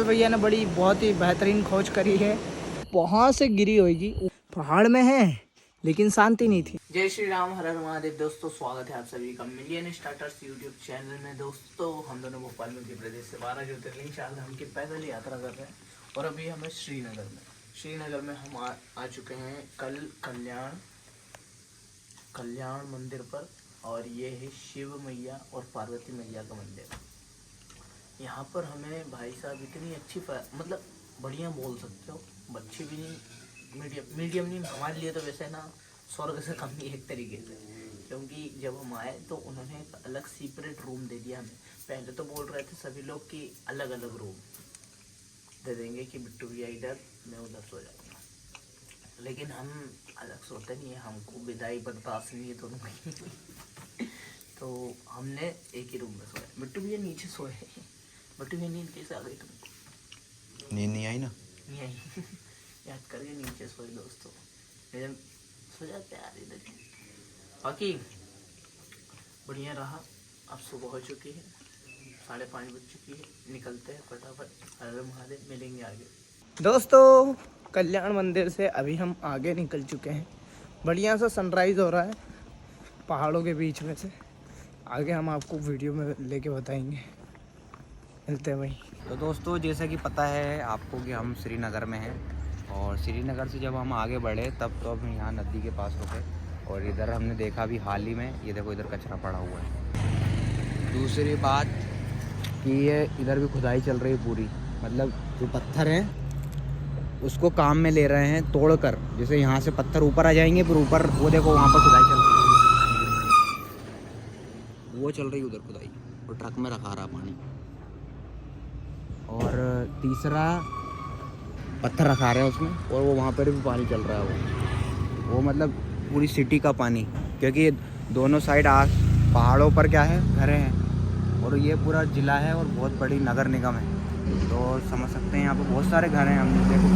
भैया ने बहुत ही बेहतरीन खोज करी है। वहाँ से गिरी होगी, पहाड़ में है लेकिन शांति नहीं थी। जय श्री राम, हर हर महादेव। दोस्तों स्वागत है आप सभी का मिलियन स्टार्टर्स यूट्यूब चैनल में। दोस्तों हम दोनों भोपाल मध्य प्रदेश से 12 ज्योतिर्लिंग चारधाम की पैदल यात्रा कर रहे हैं और अभी हमें श्रीनगर में हम आ चुके हैं कल कल्याण मंदिर पर। और ये है शिव मैया और पार्वती मैया का मंदिर। यहाँ पर हमें भाई साहब इतनी अच्छी मतलब बढ़िया बोल सकते हो, अच्छी भी नहीं, मीडियम नहीं, हमारे लिए तो वैसे ना स्वर्ग से कम ही एक तरीके से। क्योंकि जब हम आए तो उन्होंने एक अलग सेपरेट रूम दे दिया हमें। पहले तो बोल रहे थे सभी लोग कि अलग अलग रूम दे देंगे कि बिट्टू भैया इधर, मैं उधर सो जाऊँगा, लेकिन हम अलग सोते नहीं है, हमको विदाई बर्दाश्त नहीं है दोनों की। तो हमने एक ही रूम में सोया। बिट्टू भैया नीचे सोए। बिट्टू भैया नींद कैसे आ गई तुमको? नींद नहीं आई ना, नहीं आई। याद करके नीचे सोए दोस्तों, लेकिन सो जाते यार इधर। बाकी बढ़िया रहा। अब सुबह हो चुकी है, 5:30 बज चुकी है, निकलते हैं फटाफट। हर हर महादेव, मिलेंगे आगे। दोस्तों कल्याण मंदिर से अभी हम आगे निकल चुके हैं। बढ़िया सा सनराइज़ हो रहा है पहाड़ों के बीच में से। आगे हम आपको वीडियो में लेके बताएंगे। मिलते हैं भाई। तो दोस्तों जैसा कि पता है आपको कि हम श्रीनगर में हैं, और श्रीनगर से जब हम आगे बढ़े तब तो हम यहाँ नदी के पास रुके, और इधर हमने देखा अभी हाल ही में, ये देखो इधर कचरा पड़ा हुआ है। दूसरी बात कि ये इधर भी खुदाई चल रही है पूरी, मतलब जो पत्थर हैं उसको काम में ले रहे हैं तोड़कर। जैसे यहाँ से पत्थर ऊपर आ जाएंगे, फिर ऊपर वो देखो वहाँ पर खुदाई चल रही है, वो चल रही है उधर खुदाई, और ट्रक में रखा रहा पानी। और तीसरा पत्थर रखा रहे हैं उसमें, और वो वहाँ पर भी पानी चल रहा है। वो मतलब पूरी सिटी का पानी, क्योंकि दोनों साइड पहाड़ों पर क्या है, घरें हैं, और ये पूरा ज़िला है और बहुत बड़ी नगर निगम है। तो समझ सकते हैं यहाँ पर बहुत सारे घर हैं। हम देखो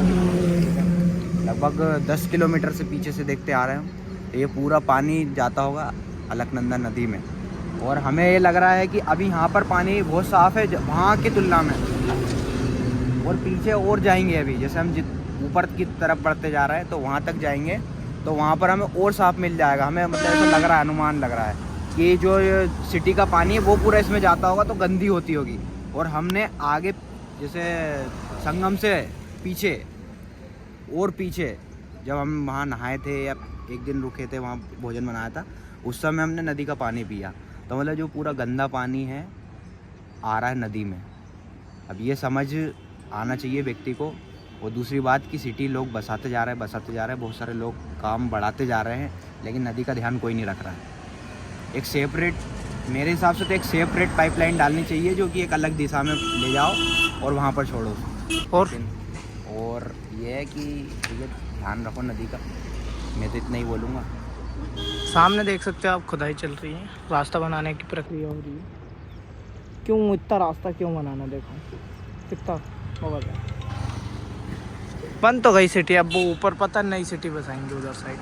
लगभग 10 किलोमीटर से पीछे से देखते आ रहे हैं, तो ये पूरा पानी जाता होगा अलकनंदा नदी में। और हमें ये लग रहा है कि अभी यहाँ पर पानी बहुत साफ़ है वहाँ की तुलना में, और पीछे और जाएंगे अभी, जैसे हम ऊपर की तरफ बढ़ते जा रहे हैं तो वहाँ तक जाएंगे तो वहाँ पर हमें और साफ़ मिल जाएगा। हमें मतलब ऐसा लग रहा है, अनुमान लग रहा है कि जो सिटी का पानी है वो पूरा इसमें जाता होगा तो गंदी होती होगी। और हमने आगे जैसे संगम से पीछे और पीछे जब हम वहाँ नहाए थे या एक दिन रुके थे, वहाँ भोजन बनाया था, उस समय हमने नदी का पानी पिया। तो मतलब जो पूरा गंदा पानी है आ रहा है नदी में। अब ये समझ आना चाहिए व्यक्ति को। और दूसरी बात कि सिटी लोग बसाते जा रहे हैं, बहुत सारे लोग काम बढ़ाते जा रहे हैं, लेकिन नदी का ध्यान कोई नहीं रख रहा है। एक सेपरेट, मेरे हिसाब से तो एक सेपरेट पाइपलाइन डालनी चाहिए जो कि एक अलग दिशा में ले जाओ और वहाँ पर छोड़ो। और ये है कि ध्यान रखो नदी का। मैं तो इतना ही बोलूँगा। सामने देख सकते हो आप, खुदाई चल रही है, रास्ता बनाने की प्रक्रिया हो रही है। क्यों इतना रास्ता क्यों बनाना, देखो कितना बहुत है। बन तो गई सिटी, अब वो ऊपर पता नई सिटी बसाएंगे उधर साइड,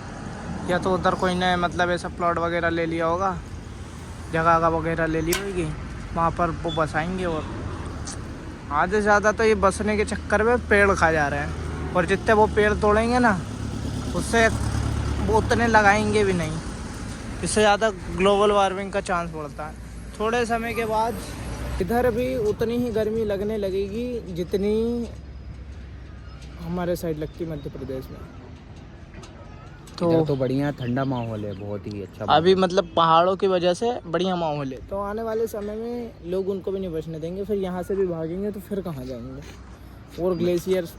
या तो उधर कोई ने मतलब ऐसा प्लॉट वगैरह ले लिया होगा, जगह वगैरह ले ली होगी, वहाँ पर वो बसाएंगे। और आधे से ज़्यादा तो ये बसने के चक्कर में पेड़ खा जा रहे हैं, और जितने वो पेड़ तोड़ेंगे ना उससे वो उतने लगाएंगे भी नहीं। इससे ज़्यादा ग्लोबल वार्मिंग का चांस बढ़ता है। थोड़े समय के बाद इधर भी उतनी ही गर्मी लगने लगेगी जितनी हमारे साइड लगती मध्य प्रदेश में। तो बढ़िया ठंडा माहौल है, बहुत ही अच्छा। अभी मतलब पहाड़ों की वजह से बढ़िया माहौल है, तो आने वाले समय में लोग उनको भी नहीं बचने देंगे। फिर यहाँ से भी भागेंगे तो फिर कहाँ जाएंगे। और ग्लेशियर्स,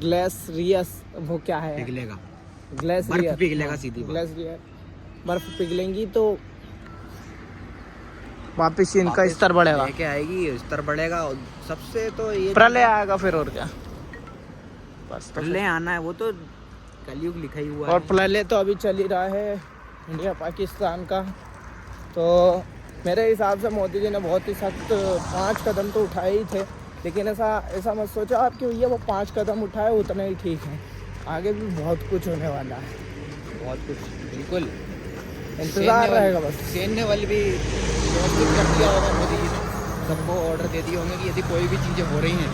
ग्लेशियर्स वो क्या है, पिघलेगा, ग्लेशियर पिघलेगा, सीधी ग्लेशियर बर्फ पिघलेंगी तो वापिस इनका स्तर बढ़ेगा, क्या आएगी, स्तर बढ़ेगा। और सबसे तो ये प्रलय आएगा फिर, और क्या बस प्रलय आना है, वो तो कलयुग लिखा ही हुआ है। और प्रलय तो अभी चल ही रहा है इंडिया पाकिस्तान का। तो मेरे हिसाब से मोदी जी ने बहुत ही सख्त 5 कदम तो उठाए ही थे, लेकिन ऐसा मत सोचो आप कि भैया वो 5 कदम उठाए उतने ही ठीक हैं। आगे भी बहुत कुछ होने वाला है, बहुत कुछ, बिल्कुल इंतजार रहेगा बस। सैन्य बल भी व्यवस्थित कर दिया होगा मोदी जी ने। सबको ऑर्डर दे दिए होंगे कि यदि कोई भी चीज़ें हो रही हैं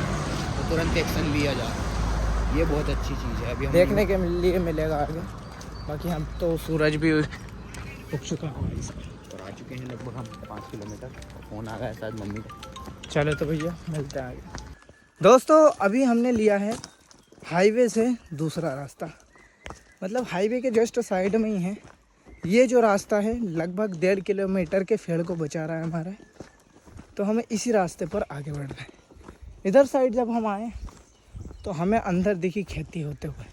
तो तुरंत एक्शन लिया जाए। ये बहुत अच्छी चीज़ है। अभी हम देखने के लिए मिलेगा आगे। बाकी हम तो सूरज भी उग चुका है और आ चुके हैं लगभग हम 5 किलोमीटर। फ़ोन आ गया है शायद मम्मी का। चलो तो भैया मिलते हैं आगे। दोस्तों अभी हमने लिया है हाईवे से दूसरा रास्ता, मतलब हाईवे के जस्ट साइड में ही है। ये जो रास्ता है लगभग 1.5 किलोमीटर के फेड़ को बचा रहा है हमारा, तो हमें इसी रास्ते पर आगे बढ़ना है। इधर साइड जब हम आए तो हमें अंदर दिखी खेती होते हुए,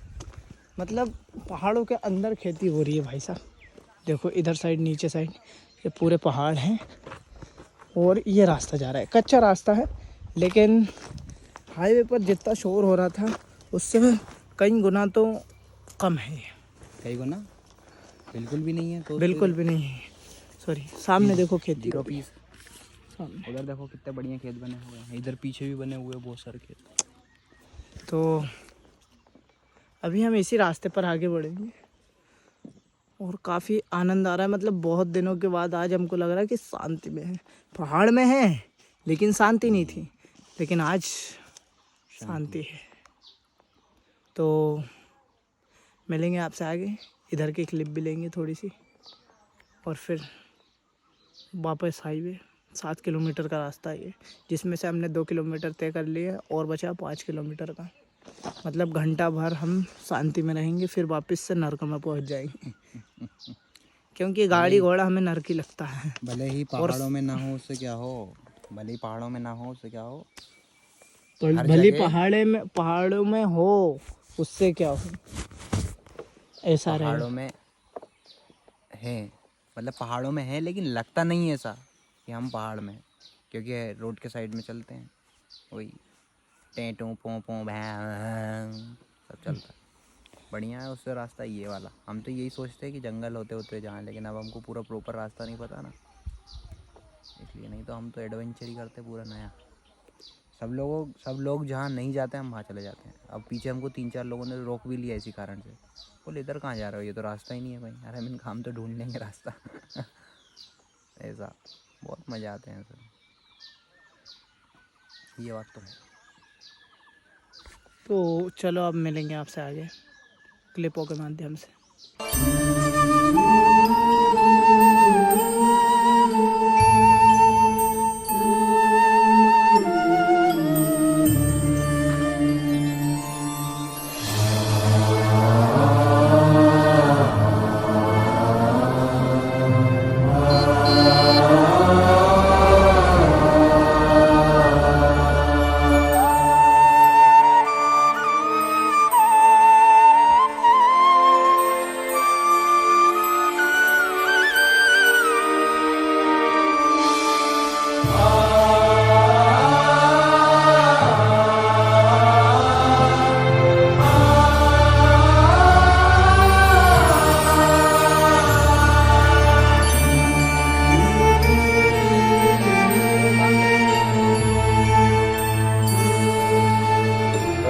मतलब पहाड़ों के अंदर खेती हो रही है भाई साहब। देखो इधर साइड नीचे साइड ये पूरे पहाड़ हैं और ये रास्ता जा रहा है, कच्चा रास्ता है लेकिन हाईवे पर जितना शोर हो रहा था उससे कई गुना तो कम है। कई गुना बिल्कुल भी नहीं है तो बिल्कुल भी नहीं है। सॉरी, सामने देखो खेती 0 पीस। सामने। उधर देखो कितने बढ़िया खेत बने हुए हैं, इधर पीछे भी बने हुए हैं बहुत सारे खेत। तो अभी हम इसी रास्ते पर आगे बढ़ेंगे और काफ़ी आनंद आ रहा है, मतलब बहुत दिनों के बाद आज हमको लग रहा है कि शांति में है। पहाड़ में है लेकिन शांति नहीं थी, लेकिन आज शांति है। तो मिलेंगे आपसे आगे, इधर की क्लिप भी लेंगे थोड़ी सी और फिर वापस हाईवे। 7 किलोमीटर का रास्ता है ये, जिसमें से हमने 2 किलोमीटर तय कर लिए और बचा 5 किलोमीटर का। मतलब घंटा भर हम शांति में रहेंगे, फिर वापस से नरक में पहुंच जाएंगे क्योंकि गाड़ी घोड़ा हमें नरक ही लगता है। भले ही पहाड़ों में ना हो उससे क्या हो, भले ही पहाड़ों में ना हो उससे क्या हो, हर भले जगह पहाड़ों में हो उससे क्या हो, ऐसा पहाड़ों रहेगा। में है, मतलब पहाड़ों में है लेकिन लगता नहीं है ऐसा कि हम पहाड़ में हैं, क्योंकि रोड के साइड में चलते हैं, वही टेंटों पों पों भैं सब चलता है। बढ़िया है उससे रास्ता ये वाला। हम तो यही सोचते हैं कि जंगल होते होते जाएं, लेकिन अब हमको पूरा प्रॉपर रास्ता नहीं पता ना, इसलिए। नहीं तो हम तो एडवेंचर ही करते पूरा नया। सब लोग जहाँ नहीं जाते हम वहाँ चले जाते हैं। अब पीछे हमको 3-4 लोगों ने रोक भी लिया इसी कारण से, बोले इधर कहाँ जा रहे हो, ये तो रास्ता ही नहीं है भाई। अरे मैंने कहा हम तो ढूंढ लेंगे रास्ता ऐसा बहुत मज़ा आते हैं सर, ये बात तो है। तो चलो अब मिलेंगे आपसे आगे क्लिपों के माध्यम से।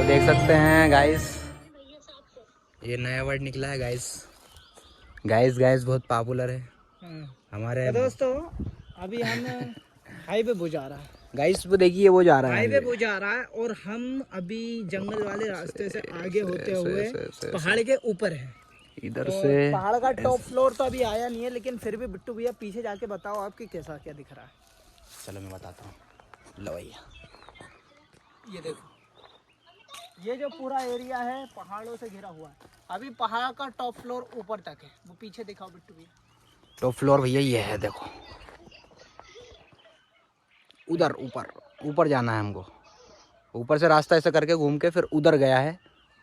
देख सकते हैं गाइस, ये नया वर्ड निकला है गाइस। गाइस बहुत पॉपुलर है हमारे। तो दोस्तों अभी हम हाईवे बुझा रहा है, गाइस वो देखिए वो जा रहा है हाईवे बुझा रहा है और हम अभी जंगल वाले रास्ते से आगे होते हुए पहाड़ के ऊपर है। इधर तो से पहाड़ का टॉप फ्लोर तो अभी आया नहीं है, लेकिन फिर भी बिट्टू भैया पीछे जाके बताओ आपकी कैसा क्या दिख रहा है। चलो मैं बताता हूँ। लो भैया ये देखो, ये जो पूरा एरिया है पहाड़ों से घिरा हुआ है। अभी पहाड़ का टॉप फ्लोर ऊपर तक है, वो पीछे दिखाओ बिट्टू भैया। टॉप फ्लोर भैया ये है, देखो उधर ऊपर जाना है हमको। ऊपर से रास्ता ऐसा करके घूम के फिर उधर गया है,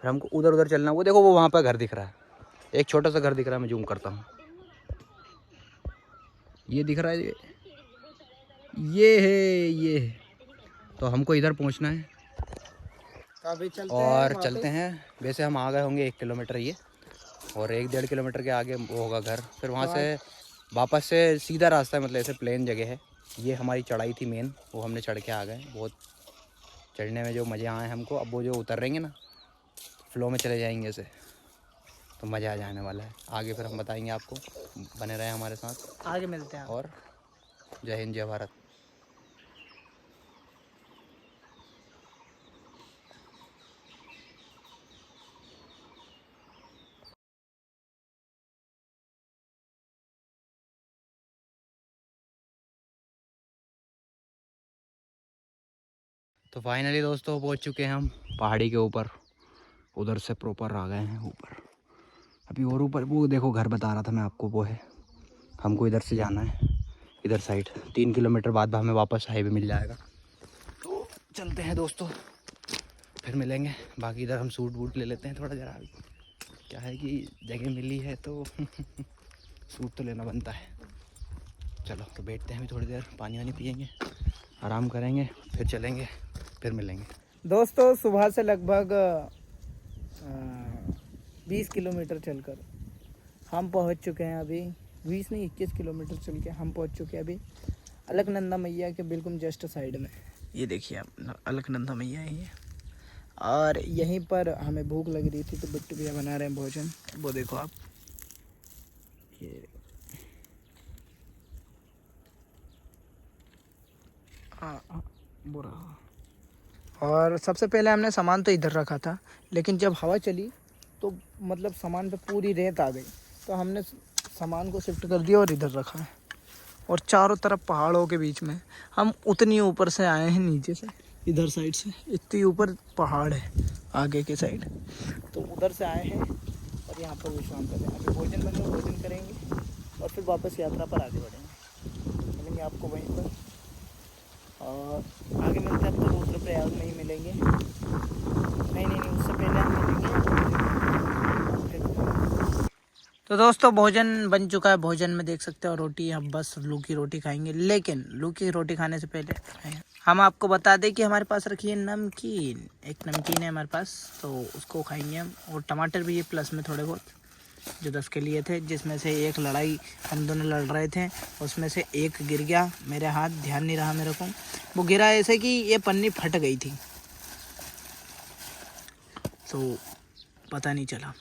फिर हमको उधर चलना है। वो देखो वो वहाँ पर घर दिख रहा है, एक छोटा सा घर दिख रहा है, मैं जूम करता हूँ। ये दिख रहा है, ये है। तो हमको इधर पहुँचना है तो अभी चलते हैं। वैसे हम आ गए होंगे 1 किलोमीटर ये, और 1-1.5 किलोमीटर के आगे वो होगा घर। फिर वहाँ से वापस से सीधा रास्ता है, मतलब ऐसे प्लेन जगह है। ये हमारी चढ़ाई थी मेन, वो हमने चढ़ के आ गए। बहुत चढ़ने में जो मज़े आए हमको, अब वो जो उतरेंगे ना फ्लो में चले जाएंगे ऐसे, तो मज़ा आ जाने वाला है। आगे फिर हम बताएंगे आपको, बने रहे हमारे साथ, आगे मिलते हैं। और जय हिंद जय भारत। तो फाइनली दोस्तों पहुंच चुके हैं हम पहाड़ी के ऊपर। उधर से प्रॉपर आ गए हैं ऊपर। अभी और ऊपर वो देखो घर बता रहा था मैं आपको, वो है। हमको इधर से जाना है, इधर साइड 3 किलोमीटर बाद हमें वापस हाईवे मिल जाएगा। तो चलते हैं दोस्तों, फिर मिलेंगे। बाकी इधर हम सूट वूट ले लेते हैं थोड़ा जरा। अभी क्या है कि जगह मिली है तो सूट तो लेना बनता है। चलो तो बैठते हैं अभी थोड़ी देर, पानी वानी पियेंगे, आराम करेंगे, फिर चलेंगे, फिर मिलेंगे। दोस्तों सुबह से लगभग 20 किलोमीटर चलकर हम पहुंच चुके हैं। अभी 20 नहीं 21 किलोमीटर चल के हम पहुंच चुके हैं अभी अलकनंदा मैया के बिल्कुल जस्ट साइड में। ये देखिए आप, अलकनंदा मैया है। और यहीं पर हमें भूख लग रही थी तो बिट्टू भैया बना रहे हैं भोजन। वो देखो आप, ये बुरा। और सबसे पहले हमने सामान तो इधर रखा था, लेकिन जब हवा चली तो मतलब सामान पे पूरी रेत आ गई, तो हमने सामान को शिफ्ट कर दिया और इधर रखा है। और चारों तरफ पहाड़ों के बीच में हम उतनी ऊपर से आए हैं, नीचे से इधर साइड से इतनी ऊपर पहाड़ है आगे के साइड, तो उधर से आए हैं और यहाँ पर विश्राम कर रहे हैं। अभी भोजन बने, भोजन करेंगे और फिर वापस यात्रा पर आगे बढ़ेंगे। मिलेंगे आपको वहीं पर, और आगे मिलते हैं। अब तो रुद्रप्रयाग में ही मिलेंगे। नहीं, उससे पहले हम मिलेंगे। तो दोस्तों भोजन बन चुका है। भोजन में देख सकते हो रोटी, हम बस लू की रोटी खाएंगे। लेकिन लू की रोटी खाने से पहले हम आपको बता दें कि हमारे पास रखी है नमकीन। एक नमकीन है हमारे पास, तो उसको खाएंगे हम। और टमाटर भी है प्लस में थोड़े बहुत, जो 10 के लिए थे, जिसमें से एक लड़ाई हम दोनों लड़ रहे थे, उसमें से एक गिर गया मेरे हाथ, ध्यान नहीं रहा मेरे को। वो गिरा ऐसे कि ये पन्नी फट गई थी, तो पता नहीं चला।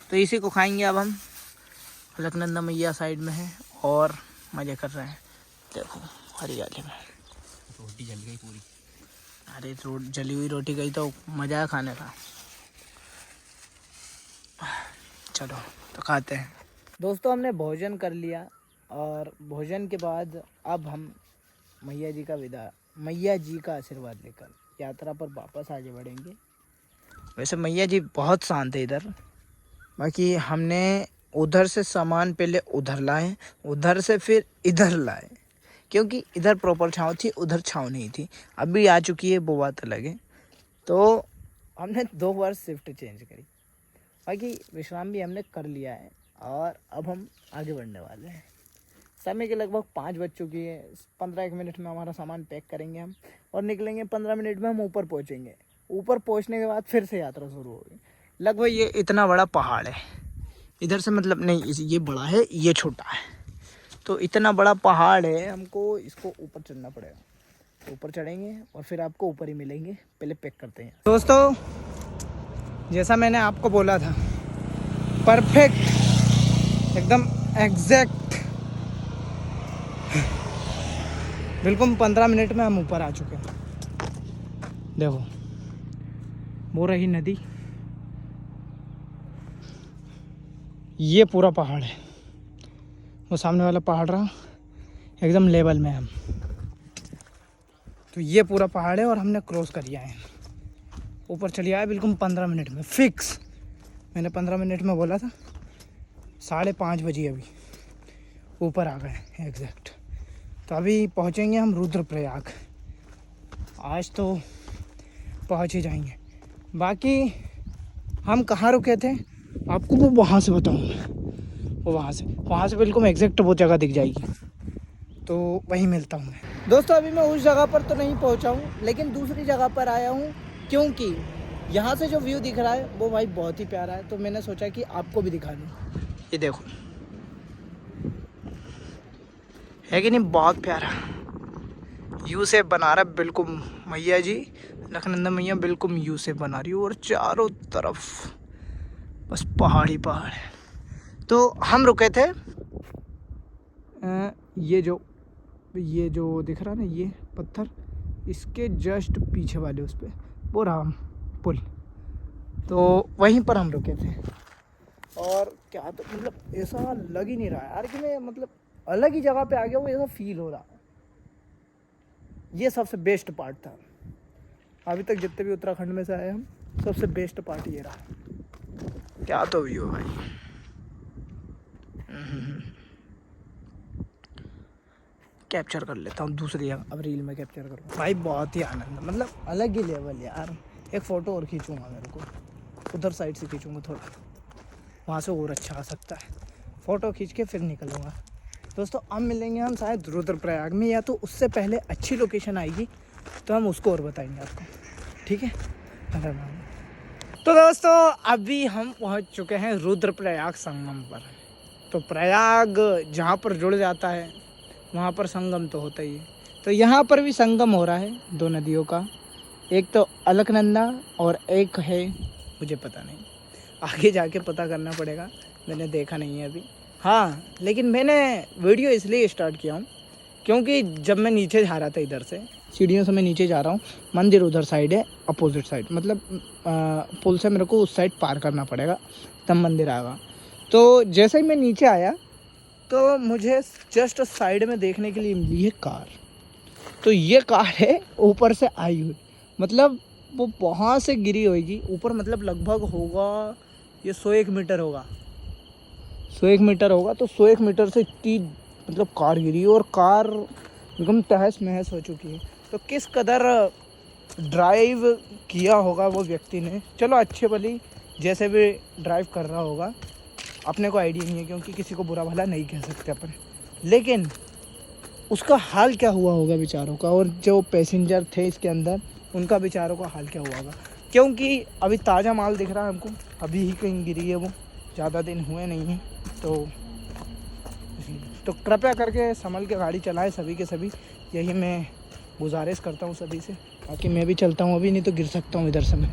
तो इसी को खाएंगे अब हम। अलकनंदा मैया साइड में है और मज़े कर रहे हैं। देखो हरियाली में रोटी जल गई पूरी। अरे जली हुई रोटी गई तो मज़ा है खाने का। चलो तो खाते हैं। दोस्तों हमने भोजन कर लिया और भोजन के बाद अब हम मैया जी का आशीर्वाद लेकर यात्रा पर वापस आगे बढ़ेंगे। वैसे मैया जी बहुत शांत है इधर। बाकी हमने उधर से सामान पहले उधर लाए, उधर से फिर इधर लाए, क्योंकि इधर प्रॉपर छाँव थी, उधर छाँव नहीं थी। अभी आ चुकी है, वो बात अलग है। तो हमने 2 बार शिफ्ट चेंज करी। बाकी विश्राम भी हमने कर लिया है और अब हम आगे बढ़ने वाले हैं। समय के लगभग 5 बज चुकी है। 15-1 मिनट में हमारा सामान पैक करेंगे हम और निकलेंगे। 15 मिनट में हम ऊपर पहुंचेंगे। ऊपर पहुंचने के बाद फिर से यात्रा शुरू होगी। लगभग ये इतना बड़ा पहाड़ है, इधर से मतलब नहीं, ये बड़ा है, ये छोटा है, तो इतना बड़ा पहाड़ है, हमको इसको ऊपर चढ़ना पड़ेगा। ऊपर चढ़ेंगे और फिर आपको ऊपर ही मिलेंगे। पहले पैक करते हैं। दोस्तों जैसा मैंने आपको बोला था, परफेक्ट एकदम एग्जैक्ट बिल्कुल 15 मिनट में हम ऊपर आ चुके हैं। देखो वो रही नदी, ये पूरा पहाड़ है, वो सामने वाला पहाड़ रहा एकदम लेवल में हम। तो ये पूरा पहाड़ है और हमने क्रॉस कर लिया है, ऊपर चलिए आए बिल्कुल 15 मिनट में फिक्स। मैंने 15 मिनट में बोला था, 5:30 बजे अभी ऊपर आ गए एग्जैक्ट। तो अभी पहुंचेंगे हम रुद्रप्रयाग। आज तो पहुंच ही जाएंगे। बाकी हम कहाँ रुके थे आपको वो वहाँ से बताऊँगा। वो वहाँ से बिल्कुल एग्जैक्ट वो जगह दिख जाएगी, तो वहीं मिलता हूँ मैं। दोस्तों अभी मैं उस जगह पर तो नहीं पहुँचा हूँ, लेकिन दूसरी जगह पर आया हूँ, क्योंकि यहाँ से जो व्यू दिख रहा है वो भाई बहुत ही प्यारा है। तो मैंने सोचा कि आपको भी दिखा दूँ। ये देखो है कि नहीं, बहुत प्यारा यू से बना रहा है बिल्कुल मैया जी। अलकनंदा मैया बिल्कुल यू से बना रही है और चारों तरफ बस पहाड़ ही पहाड़ है। तो हम रुके थे ये जो दिख रहा है ना, ये पत्थर, इसके जस्ट पीछे वाले उस पर वो राम पुल, तो वहीं पर हम रुके थे। और क्या तो मतलब ऐसा लग ही नहीं रहा है यार कि मैं मतलब अलग ही जगह पे आ गया हूँ, ऐसा फील हो रहा। ये सबसे बेस्ट पार्ट था अभी तक जितने भी उत्तराखंड में से आए हम, सबसे बेस्ट पार्ट ये रहा। क्या तो व्यू भाई। कैप्चर कर लेता हूँ दूसरी जगह, अब रील में कैप्चर करूँ भाई। बहुत ही आनंद, मतलब अलग ही लेवल यार। एक फ़ोटो और खींचूंगा, मेरे को उधर साइड से खींचूंगा थोड़ा, वहाँ से और अच्छा आ सकता है। फ़ोटो खींच के फिर निकलूँगा। दोस्तों अब मिलेंगे हम शायद रुद्रप्रयाग में, या तो उससे पहले अच्छी लोकेशन आएगी तो हम उसको और बताएंगे आपको, ठीक है। तो दोस्तों अभी हम पहुँच चुके हैं रुद्रप्रयाग संगम पर। तो प्रयाग जहाँ पर जुड़ जाता है वहाँ पर संगम तो होता ही है। तो यहाँ पर भी संगम हो रहा है दो नदियों का, एक तो अलकनंदा और एक है मुझे पता नहीं, आगे जाके पता करना पड़ेगा, मैंने देखा नहीं है अभी। हाँ लेकिन मैंने वीडियो इसलिए स्टार्ट किया हूँ क्योंकि जब मैं नीचे जा रहा था, इधर से सीढ़ियों से मैं नीचे जा रहा हूँ, मंदिर उधर साइड है, अपोजिट साइड, मतलब पुल से मेरे को उस साइड पार करना पड़ेगा तब मंदिर आएगा। तो जैसे ही मैं नीचे आया तो मुझे जस्ट साइड में देखने के लिए मिली है कार। तो ये कार है ऊपर से आई हुई, मतलब वो वहाँ से गिरी होगी ऊपर, मतलब लगभग होगा ये 101 मीटर होगा, 101 मीटर होगा। तो 101 मीटर से इतनी मतलब कार गिरी, और कार एकदम तहस महस हो चुकी है। तो किस कदर ड्राइव किया होगा वो व्यक्ति ने, चलो अच्छे भली जैसे भी ड्राइव कर रहा होगा, अपने को आइडिया नहीं है क्योंकि किसी को बुरा भला नहीं कह सकते अपन, लेकिन उसका हाल क्या हुआ होगा बेचारों का, और जो पैसेंजर थे इसके अंदर उनका बेचारों का हाल क्या हुआ होगा। क्योंकि अभी ताज़ा माल दिख रहा है हमको, अभी ही कहीं गिरी है वो, ज़्यादा दिन हुए नहीं हैं। तो कृपया करके संभल के गाड़ी चलाएं सभी के सभी, यही मैं गुजारिश करता हूँ सभी से। बाकी मैं भी चलता हूँ अभी, नहीं तो गिर सकता हूँ इधर से। मैं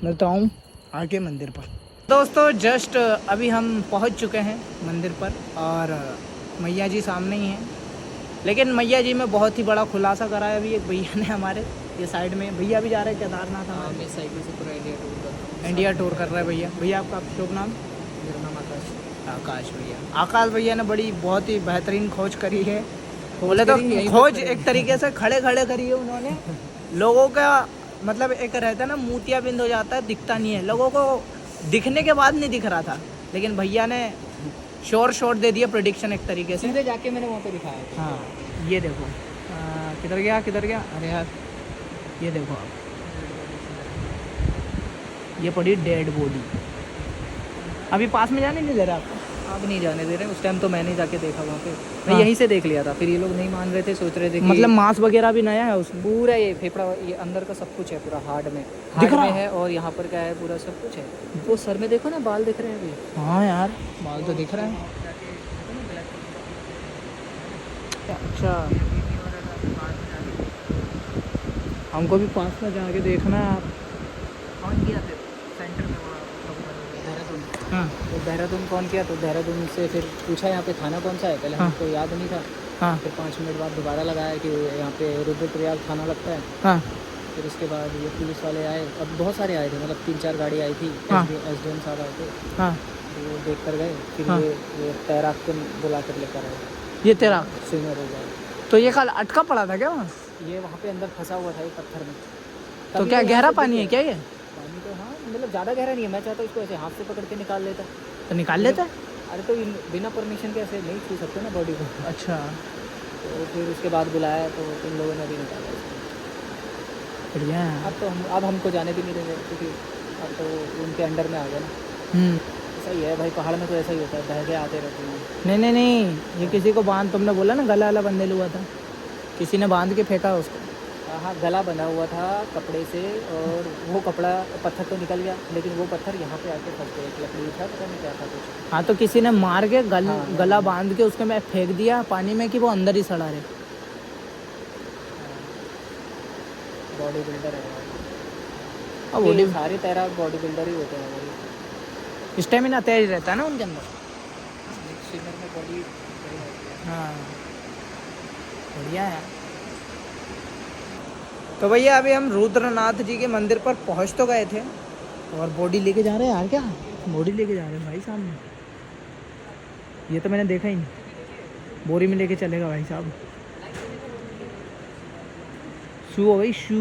मिलता हूँ आगे मंदिर पर। दोस्तों जस्ट अभी हम पहुँच चुके हैं मंदिर पर, और मैया जी सामने ही हैं। लेकिन मैया जी में बहुत ही बड़ा खुलासा करा है अभी एक भैया ने हमारे, ये साइड में भैया भी जा रहे हैं केदारनाथ। हमारे साइकिल से पूरा इंडिया टूर कर रहा है भैया। भैया आपका शुभ नाम? मेरा नाम आकाश। आकाश भैया। आकाश भैया ने बड़ी बहुत ही बेहतरीन खोज करी है, बोले तो खोज एक तरीके से खड़े खड़े करी है उन्होंने। लोगों का मतलब एक रहता है ना, मोतियाबिंद हो जाता है, दिखता नहीं है, लोगों को दिखने के बाद नहीं दिख रहा था, लेकिन भैया ने शॉट दे दिया, प्रेडिक्शन एक तरीके से। सीधे जाके मैंने वहाँ पे दिखाया। हाँ ये देखो, किधर गया अरे यार ये देखो आप, ये पड़ी डेड बॉडी। अभी पास में जाने नहीं दे रहा आपको? अब नहीं जाने दे रहे, उस टाइम तो मैंने जाके देखा वहाँ पे, मैं हाँ। यहीं से देख लिया था। फिर ये लोग नहीं मान रहे थे, सोच रहे थे कि मतलब मांस वगैरह भी नया है उसमें? पूरा ये फेफड़ा, ये अंदर का सब कुछ है, पूरा हार्ड में है, और यहाँ पर क्या है, पूरा सब कुछ है। वो सर में देखो ना, बाल दिख रहे हैं अभी। हाँ यार बाल तो दिख रहा है। अच्छा हमको भी पास में जाके देखना है आप। कौन किया फिर सेंटर में वहाँ देहरादून? हाँ तो देहरादून कौन किया, तो देहरादून से फिर पूछा यहाँ पे थाना कौन सा है, पहले हाँ। हमको याद नहीं था। हाँ फिर 5 मिनट बाद दोबारा लगाया कि यहाँ पे रुद्रप्रयाग थाना लगता है। हाँ फिर उसके बाद ये पुलिस वाले आए, अब बहुत सारे आए थे, मतलब 3-4 गाड़ी आई थी। हाँ। SDM साहब आए थे, हाँ तो वो देख कर गए। फिर हाँ। ये तैराक को बुला कर लेकर आए, ये तेरा स्विमर हो गया। तो ये कल अटका पड़ा था क्या वहाँ? ये वहाँ पे अंदर फंसा हुआ था एक पत्थर में। तो तभी क्या यहाँ गहरा से पानी है दिखे। क्या ये? पानी तो हाँ, मतलब ज़्यादा गहरा नहीं है। मैं चाहता हूँ इसको ऐसे हाथ से पकड़ के निकाल लेता। तो निकाल लेता है? अरे तो बिना परमिशन के ऐसे नहीं छू सकते ना बॉडी को। अच्छा तो फिर उसके बाद बुलाया तो इन लोगों ने भी निकाला इसको। बढ़िया है। अब हमको जाने भी नहीं देंगे, क्योंकि अब तो उनके अंडर में आ गया ना। सही है भाई, पहाड़ में तो ऐसा ही होता है, बह के आते रहते हैं। नहीं, ये किसी को बांध, तुमने बोला ना गला वाला बंधे हुआ था, किसी ने बांध के फेंका उसको। हाँ, गला बंधा हुआ था कपड़े से, और वो कपड़ा पत्थर तो निकल गया, लेकिन वो पत्थर यहाँ पे आके फंस गया। एक लकड़ी था, पता नहीं क्या था कुछ। हाँ तो किसी ने मार के हाँ, गला बांध के उसके में फेंक दिया पानी में कि वो अंदर ही सड़ा रहे। बॉडी बिल्डर है अब बॉडी सारे तैराक बॉडी बिल्डर ही होते हैं भाई। स्टेमिना तेज रहता है ना उनके अंदर। स्विमर में बॉडी। हाँ बढ़िया है। तो भैया अभी हम रुद्रनाथ जी के मंदिर पर पहुंच तो गए थे, और बॉडी लेके जा रहे हैं यार। क्या बॉडी लेके जा रहे हैं भाई साहब? ये तो मैंने देखा ही नहीं, बोरी में लेके चलेगा भाई साहब। शू हो गई शू।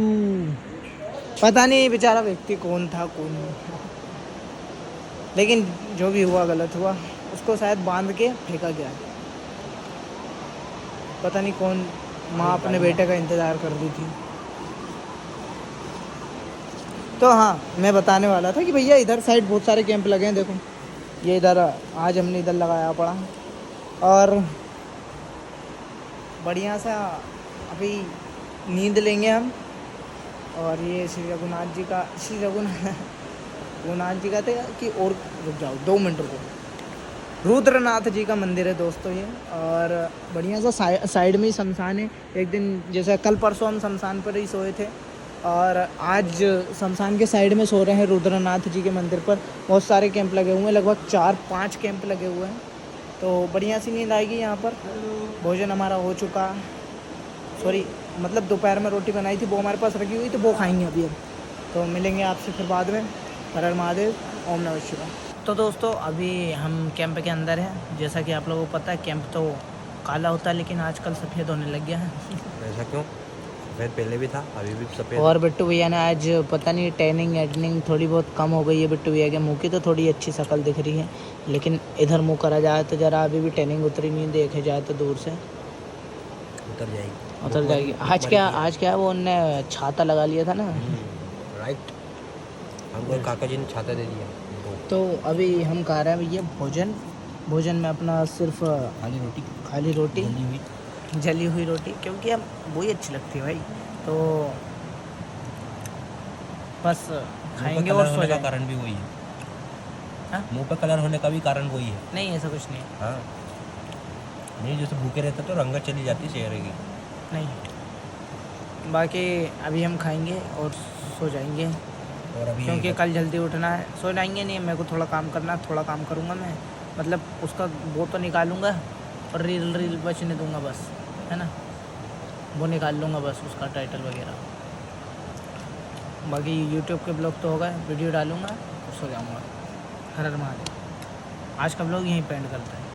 पता नहीं बेचारा व्यक्ति कौन था कौन नहीं, लेकिन जो भी हुआ गलत हुआ। उसको शायद बांध के फेंका गया, पता नहीं कौन माँ अपने बेटे का इंतज़ार कर रही थी। तो हाँ, मैं बताने वाला था कि भैया इधर साइड बहुत सारे कैंप लगे हैं। देखो ये इधर आज हमने इधर लगाया पड़ा, और बढ़िया सा अभी नींद लेंगे हम। और ये श्री रघुनाथ जी का, श्री रघुनाथ जी का थे कि, और रुक जाओ 2 मिनट रुको, रुद्रनाथ जी का मंदिर है दोस्तों ये। और बढ़िया सा साइड में ही शमशान है। एक दिन जैसे कल परसों हम शमशान पर ही सोए थे, और आज शमशान के साइड में सो रहे हैं रुद्रनाथ जी के मंदिर पर। बहुत सारे कैंप लगे हुए हैं, लगभग 4-5 कैंप लगे हुए हैं। तो बढ़िया सी नींद आएगी यहाँ पर। भोजन हमारा हो चुका, सॉरी मतलब दोपहर में रोटी बनाई थी, वो हमारे पास रखी हुई, तो वो खाएंगे अभी। तो मिलेंगे आपसे फिर बाद में। हर हर महादेव, ओम नमः शिवाय। तो दोस्तों अभी हम कैंप के अंदर हैं। जैसा कि आप लोगों को पता है कैंप तो काला होता है, लेकिन आजकल सफ़ेद होने लग गया है। ऐसा क्यों? सफ़ेद पहले भी था, अभी भी सफ़ेद। और बिट्टू भैया ने आज पता नहीं टैनिंग एडनिंग थोड़ी बहुत कम हो गई है बिट्टू भैया के मुंह की, तो थोड़ी अच्छी शक्ल दिख रही है। लेकिन इधर मुंह करा जाए तो ज़रा अभी भी टैनिंग उतरी नहीं, देखे जाए तो दूर से उतर जाएगी। आज क्या वो उनने छाता लगा लिया था ना। राइट, हमको काका जी ने छाता दे दिया। तो अभी हम खा रहे हैं भैया भोजन में अपना सिर्फ खाली रोटी जली हुई रोटी, क्योंकि हम वही अच्छी लगती है भाई। तो बस खाएंगे और सो जाएंगे। कारण भी वही है। हाँ? मुंह पे कलर होने का भी कारण वही है। नहीं ऐसा कुछ नहीं। हाँ, नहीं जैसे भूखे रहते तो रंगत चली जाती चेहरे की। नहीं, बाकी अभी हम खाएंगे और सो जाएंगे, और अभी क्योंकि कल जल्दी उठना है। सो जाएंगे नहीं, मेरे को थोड़ा काम करना है, थोड़ा काम करूँगा मैं, मतलब उसका वो तो निकालूँगा और रील बचने दूँगा बस, है ना, वो निकाल लूँगा बस उसका टाइटल वगैरह। बाकी यूट्यूब के ब्लॉग तो होगा, वीडियो डालूँगा और सो जाऊँगा। हर हर महादेव। आज का ब्लॉग यहीं पे एंड करते हैं।